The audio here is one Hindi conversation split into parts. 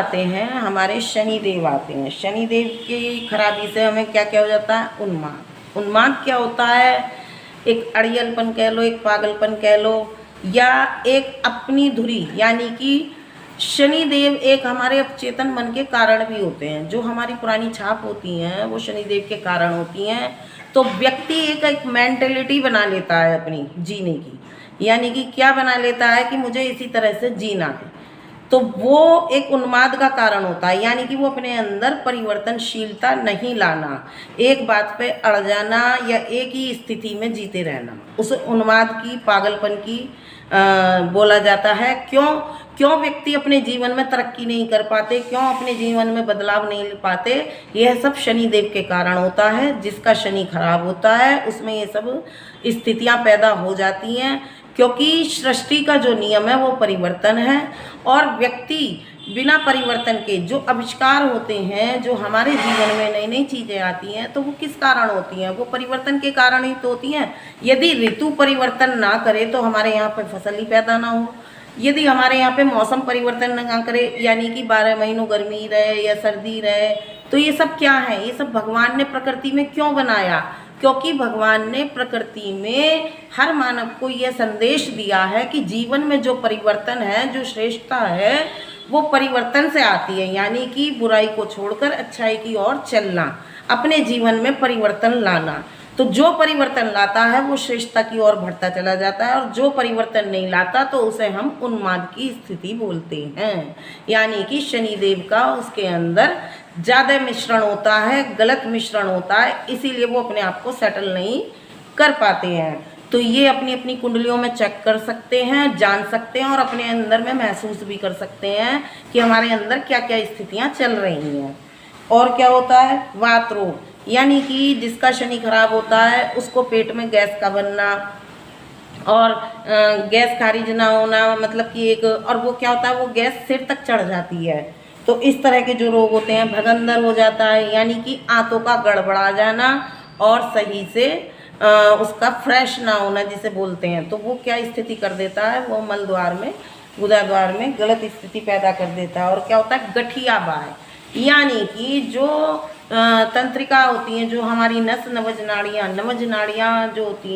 आते हैं, हमारे शनिदेव आते हैं। शनिदेव की खराबी से हमें क्या क्या हो जाता है? उन्माद। उन्माद क्या होता है? एक अड़ियलपन कह लो, एक पागलपन कह लो, या एक अपनी धुरी, यानी कि शनिदेव एक हमारे अवचेतन मन के कारण भी होते हैं। जो हमारी पुरानी छाप होती हैं वो शनिदेव के कारण होती हैं। तो व्यक्ति एक मेंटेलिटी बना लेता है अपनी जीने की, यानी कि क्या बना लेता है कि मुझे इसी तरह से जीना है। तो वो एक उन्माद का कारण होता है, यानी कि वो अपने अंदर परिवर्तनशीलता नहीं लाना, एक बात पे अड़ जाना या एक ही स्थिति में जीते रहना, उस उन्माद की, पागलपन की बोला जाता है। क्यों व्यक्ति अपने जीवन में तरक्की नहीं कर पाते, क्यों अपने जीवन में बदलाव नहीं ले पाते? यह सब शनिदेव के कारण होता है। जिसका शनि खराब होता है उसमें ये सब स्थितियां पैदा हो जाती हैं, क्योंकि सृष्टि का जो नियम है वो परिवर्तन है। और व्यक्ति बिना परिवर्तन के जो आविष्कार होते हैं, जो हमारे जीवन में नई नई चीज़ें आती हैं, तो वो किस कारण होती हैं? वो परिवर्तन के कारण ही तो होती हैं। यदि ऋतु परिवर्तन ना करे तो हमारे यहाँ पे फसल ही पैदा ना हो। यदि हमारे यहाँ पे मौसम परिवर्तन ना करे, यानी कि 12 महीनों गर्मी रहे या सर्दी रहे, तो ये सब क्या है? ये सब भगवान ने प्रकृति में क्यों बनाया? क्योंकि भगवान ने प्रकृति में हर मानव को यह संदेश दिया है कि जीवन में जो परिवर्तन है, जो श्रेष्ठता है, वो परिवर्तन से आती है, यानी कि बुराई को छोड़कर अच्छाई की ओर चलना, अपने जीवन में परिवर्तन लाना। तो जो परिवर्तन लाता है वो श्रेष्ठता की ओर बढ़ता चला जाता है, और जो परिवर्तन नहीं लाता तो उसे हम उन्माद की स्थिति बोलते हैं। यानी कि शनिदेव का उसके अंदर ज़्यादा मिश्रण होता है, गलत मिश्रण होता है, इसीलिए वो अपने आप को सेटल नहीं कर पाते हैं। तो ये अपनी अपनी कुंडलियों में चेक कर सकते हैं, जान सकते हैं, और अपने अंदर में महसूस भी कर सकते हैं कि हमारे अंदर क्या क्या स्थितियाँ चल रही हैं। और क्या होता है? वात रोग, यानी कि जिसका शनि खराब होता है उसको पेट में गैस का बनना और गैस खारिज ना होना, मतलब कि एक, और वो क्या होता है? वो गैस सिर तक चढ़ जाती है। तो इस तरह के जो रोग होते हैं, भगंदर हो जाता है, यानी कि आंतों का गड़बड़ा जाना और सही से उसका फ्रेश ना होना जिसे बोलते हैं। तो वो क्या स्थिति कर देता है? वो मल द्वार में, गुदा द्वार में गलत स्थिति पैदा कर देता है। और क्या होता है? गठिया बाय, यानी कि जो तंत्रिका होती हैं, जो हमारी नवज नाड़ियाँ जो होती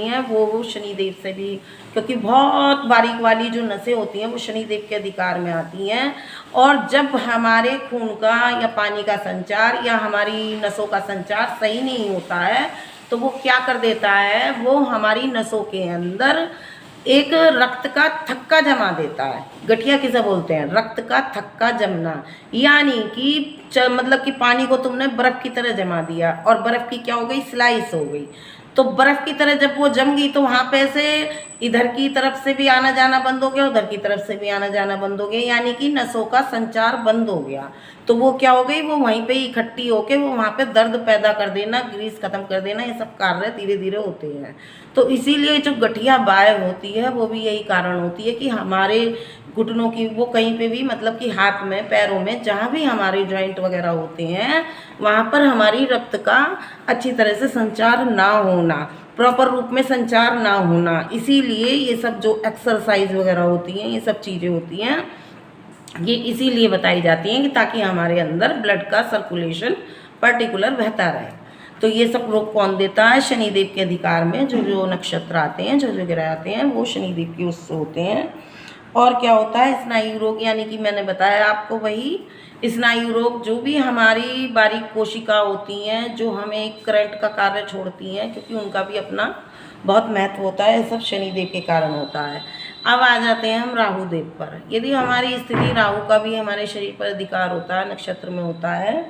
हैं वो शनिदेव से भी, क्योंकि बहुत बारीक वाली जो नसें होती हैं वो शनिदेव के अधिकार में आती हैं। और जब हमारे खून का या पानी का संचार या हमारी नसों का संचार सही नहीं होता है तो वो क्या कर देता है? वो हमारी नसों के अंदर एक रक्त का थक्का जमा देता है। गठिया किसे बोलते हैं? रक्त का थक्का जमना, यानी कि मतलब कि पानी को तुमने बर्फ़ की तरह जमा दिया और बर्फ़ की क्या हो गई? स्लाइस हो गई। तो बर्फ़ की तरह जब वो जम गई तो वहाँ पे से इधर की तरफ से भी आना जाना बंद हो गया, उधर की तरफ से भी आना जाना बंद हो गया, यानी कि नसों का संचार बंद हो गया। तो वो क्या हो गई? वो वहीं पे इकट्ठी होके वो वहाँ पे दर्द पैदा कर देना, ग्रीस खत्म कर देना, ये सब कार्य धीरे धीरे होते हैं। तो इसीलिए जो गठिया बाय होती है वो भी यही कारण होती है कि हमारे घुटनों की, वो कहीं पे भी, मतलब कि हाथ में, पैरों में, जहाँ भी हमारे जॉइंट वगैरह होते हैं वहाँ पर हमारी रक्त का अच्छी तरह से संचार ना होना, प्रॉपर रूप में संचार ना होना। इसीलिए ये सब जो एक्सरसाइज वगैरह होती हैं, ये सब चीज़ें होती हैं, ये इसीलिए बताई जाती हैं कि ताकि हमारे अंदर ब्लड का सर्कुलेशन पर्टिकुलर बहता रहे। तो ये सब रोग कौन देता है? शनिदेव के अधिकार में जो जो नक्षत्र आते हैं, जो जो ग्रह आते हैं, वो शनिदेव के उससे होते हैं। और क्या होता है? स्नायु रोग, यानी कि मैंने बताया आपको वही स्नायु रोग, जो भी हमारी बारीक कोशिका होती हैं जो हमें करंट का कार्य छोड़ती हैं, क्योंकि उनका भी अपना बहुत महत्व होता है, सब शनिदेव के कारण होता है। अब आ जाते हैं हम राहु देव पर। यदि हमारी स्थिति, राहु का भी हमारे शरीर पर अधिकार होता है, नक्षत्र में होता है,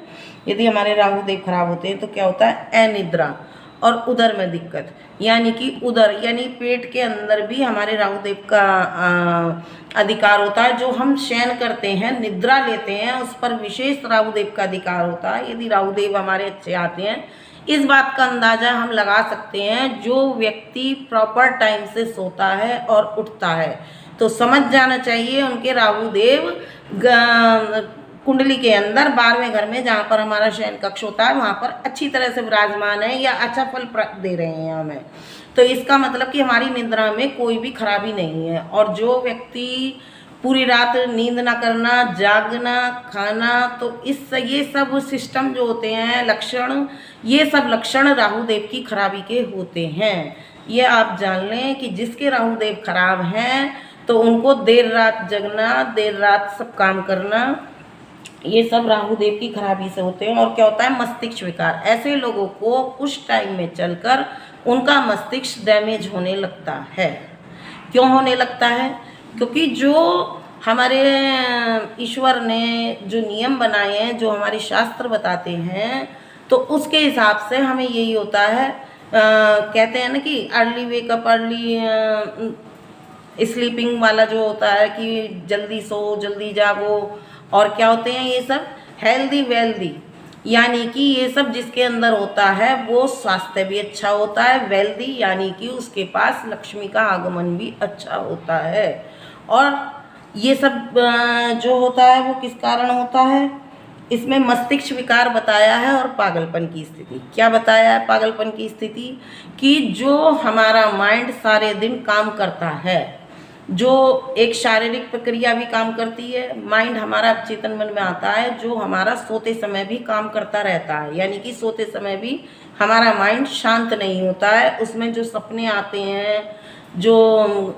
यदि हमारे राहु देव खराब होते हैं तो क्या होता है? अनिद्रा और उदर में दिक्कत, यानी कि उदर यानी पेट के अंदर भी हमारे राहु देव का अधिकार होता है। जो हम शयन करते हैं, निद्रा लेते हैं, उस पर विशेष राहु देव का अधिकार होता है। यदि राहु देव हमारे अच्छे आते हैं, इस बात का अंदाज़ा हम लगा सकते हैं, जो व्यक्ति प्रॉपर टाइम से सोता है और उठता है तो समझ जाना चाहिए उनके राहु देव कुंडली के अंदर 12वें घर में, जहाँ पर हमारा शयन कक्ष होता है, वहाँ पर अच्छी तरह से विराजमान है या अच्छा फल दे रहे हैं हमें। तो इसका मतलब कि हमारी निद्रा में कोई भी खराबी नहीं है। और जो व्यक्ति पूरी रात नींद ना करना, जागना, खाना, तो ये सब सिस्टम जो होते हैं, लक्षण, ये सब लक्षण राहु देव की खराबी के होते हैं। ये आप जान लें कि जिसके राहु देव खराब हैं तो उनको देर रात जगना, देर रात सब काम करना, ये सब राहु देव की खराबी से होते हैं। और क्या होता है, मस्तिष्क विकार। ऐसे लोगों को कुछ टाइम में चलकर उनका मस्तिष्क डैमेज होने लगता है। क्यों होने लगता है? क्योंकि जो हमारे ईश्वर ने जो नियम बनाए हैं, जो हमारे शास्त्र बताते हैं, तो उसके हिसाब से हमें यही होता है। कहते हैं ना कि अर्ली वेकअप अर्ली स्लीपिंग वाला जो होता है कि जल्दी सो जल्दी जागो। और क्या होते हैं ये सब, हेल्दी वेल्दी, यानी कि ये सब जिसके अंदर होता है वो स्वास्थ्य भी अच्छा होता है। वेल्दी यानी कि उसके पास लक्ष्मी का आगमन भी अच्छा होता है। और ये सब जो होता है वो किस कारण होता है, इसमें मस्तिष्क विकार बताया है और पागलपन की स्थिति। क्या बताया है? पागलपन की स्थिति कि जो हमारा माइंड सारे दिन काम करता है, जो एक शारीरिक प्रक्रिया भी काम करती है, माइंड हमारा चेतन मन में आता है, जो हमारा सोते समय भी काम करता रहता है, यानी कि सोते समय भी हमारा माइंड शांत नहीं होता है। उसमें जो सपने आते हैं, जो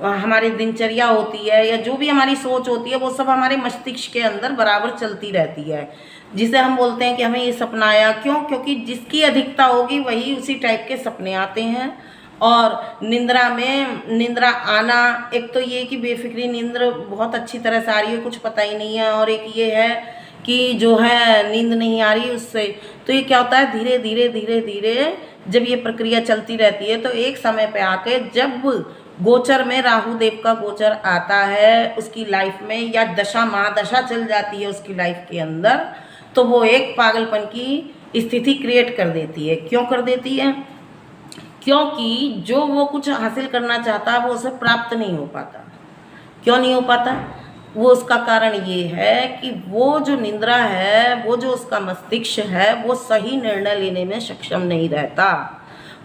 हमारी दिनचर्या होती है, या जो भी हमारी सोच होती है, वो सब हमारे मस्तिष्क के अंदर बराबर चलती रहती है, जिसे हम बोलते हैं कि हमें ये सपना आया। क्यों? क्योंकि जिसकी अधिकता होगी वही उसी टाइप के सपने आते हैं। और निंद्रा में निंद्रा आना, एक तो ये कि बेफिक्री नींद बहुत अच्छी तरह से आ रही है, कुछ पता ही नहीं है, और एक ये है कि जो है नींद नहीं आ रही उससे। तो ये क्या होता है, धीरे धीरे धीरे धीरे जब ये प्रक्रिया चलती रहती है तो एक समय पे आके जब गोचर में राहु देव का गोचर आता है उसकी लाइफ में, या दशा महादशा चल जाती है उसकी लाइफ के अंदर, तो वो एक पागलपन की स्थिति क्रिएट कर देती है। क्यों कर देती है? क्योंकि जो वो कुछ हासिल करना चाहता है वो उसे प्राप्त नहीं हो पाता। क्यों नहीं हो पाता? वो उसका कारण ये है कि वो जो निंद्रा है, वो जो उसका मस्तिष्क है, वो सही निर्णय लेने में सक्षम नहीं रहता।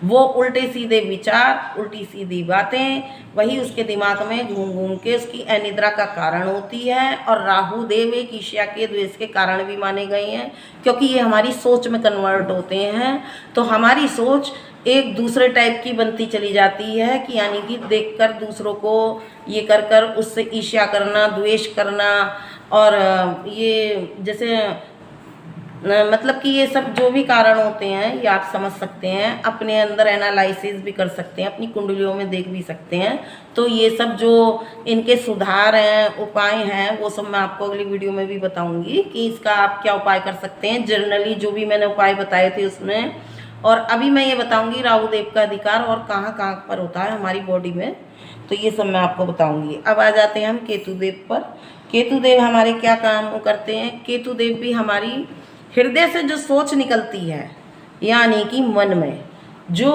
वो उल्टे सीधे विचार, उल्टी सीधी बातें, वही उसके दिमाग में घूम घूम के उसकी अनिद्रा का कारण होती है। और राहु देव एक ईर्ष्या के द्वेष के कारण भी माने गए हैं, क्योंकि ये हमारी सोच में कन्वर्ट होते हैं। तो हमारी सोच एक दूसरे टाइप की बनती चली जाती है, कि यानी कि देखकर दूसरों को ये कर कर उससे ईर्ष्या करना, द्वेष करना, और ये जैसे मतलब कि ये सब जो भी कारण होते हैं ये आप समझ सकते हैं, अपने अंदर एनालिसिस भी कर सकते हैं, अपनी कुंडलियों में देख भी सकते हैं। तो ये सब जो इनके सुधार हैं, उपाय हैं, वो सब मैं आपको अगली वीडियो में भी बताऊंगी कि इसका आप क्या उपाय कर सकते हैं, जनरली जो भी मैंने उपाय बताए थे उसमें। और अभी मैं ये बताऊंगी राहु देव का अधिकार और कहाँ कहाँ पर होता है हमारी बॉडी में, तो ये सब मैं आपको बताऊंगी। अब आ जाते हैं हम केतु देव पर। केतु देव हमारे क्या काम करते हैं? केतु देव भी हमारी हृदय से जो सोच निकलती है, यानी कि मन में जो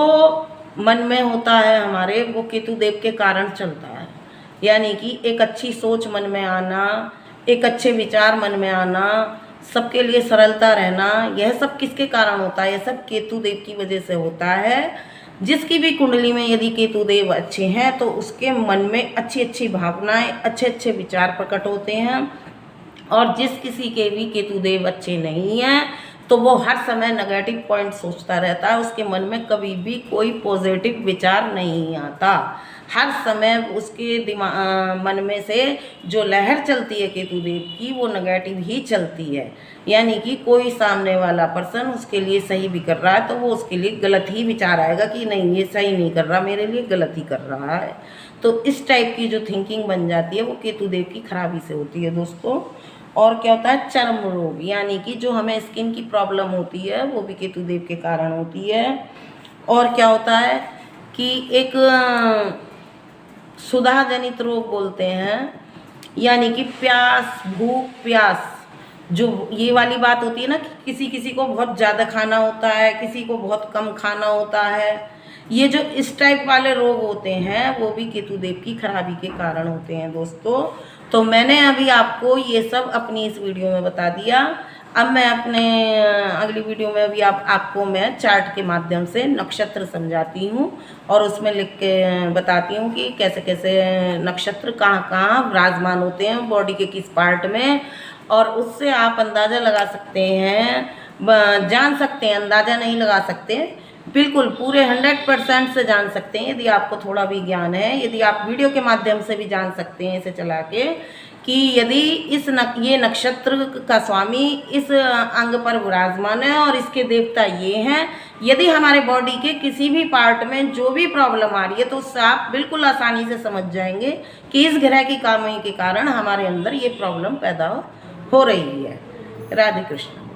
मन में होता है हमारे, वो केतु देव के कारण चलता है। यानी कि एक अच्छी सोच मन में आना, एक अच्छे विचार मन में आना, सबके लिए सरलता रहना, यह सब किसके कारण होता है? यह सब केतु देव की वजह से होता है। जिसकी भी कुंडली में यदि केतु देव अच्छे हैं तो उसके मन में अच्छी अच्छी भावनाएं, अच्छे अच्छे विचार प्रकट होते हैं। और जिस किसी के भी केतु देव अच्छे नहीं हैं तो वो हर समय नेगेटिव पॉइंट सोचता रहता है, उसके मन में कभी भी कोई पॉजिटिव विचार नहीं आता। हर समय उसके दिमाग मन में से जो लहर चलती है केतु देव की, वो नेगेटिव ही चलती है। यानी कि कोई सामने वाला पर्सन उसके लिए सही भी कर रहा है तो वो उसके लिए गलत ही विचार आएगा कि नहीं ये सही नहीं कर रहा, मेरे लिए गलत ही कर रहा है। तो इस टाइप की जो थिंकिंग बन जाती है वो केतु देव की खराबी से होती है दोस्तों। और क्या होता है? चर्म रोग, यानी कि जो हमें स्किन की प्रॉब्लम होती है वो भी केतु देव के कारण होती है। और क्या होता है कि एक सुधा जनित रोग बोलते हैं, यानी कि प्यास, भूख प्यास, जो ये वाली बात होती है ना कि किसी किसी को बहुत ज़्यादा खाना होता है, किसी को बहुत कम खाना होता है। ये जो इस टाइप वाले रोग होते हैं वो भी केतु देव की खराबी के कारण होते हैं दोस्तों। तो मैंने अभी आपको ये सब अपनी इस वीडियो में बता दिया। अब मैं अपने अगली वीडियो में अभी आपको मैं चार्ट के माध्यम से नक्षत्र समझाती हूँ और उसमें लिख के बताती हूँ कि कैसे कैसे नक्षत्र कहाँ कहाँ विराजमान होते हैं बॉडी के किस पार्ट में, और उससे आप अंदाज़ा लगा सकते हैं, जान सकते हैं, अंदाज़ा नहीं लगा सकते, बिल्कुल पूरे 100% से जान सकते हैं यदि आपको थोड़ा भी ज्ञान है, यदि आप वीडियो के माध्यम से भी जान सकते हैं इसे चला के, कि यदि ये नक्षत्र का स्वामी इस अंग पर विराजमान है और इसके देवता ये हैं, यदि हमारे बॉडी के किसी भी पार्ट में जो भी प्रॉब्लम आ रही है तो उससे आप बिल्कुल आसानी से समझ जाएंगे कि इस ग्रह की कमी के कारण हमारे अंदर ये प्रॉब्लम पैदा हो रही है। राधे कृष्ण।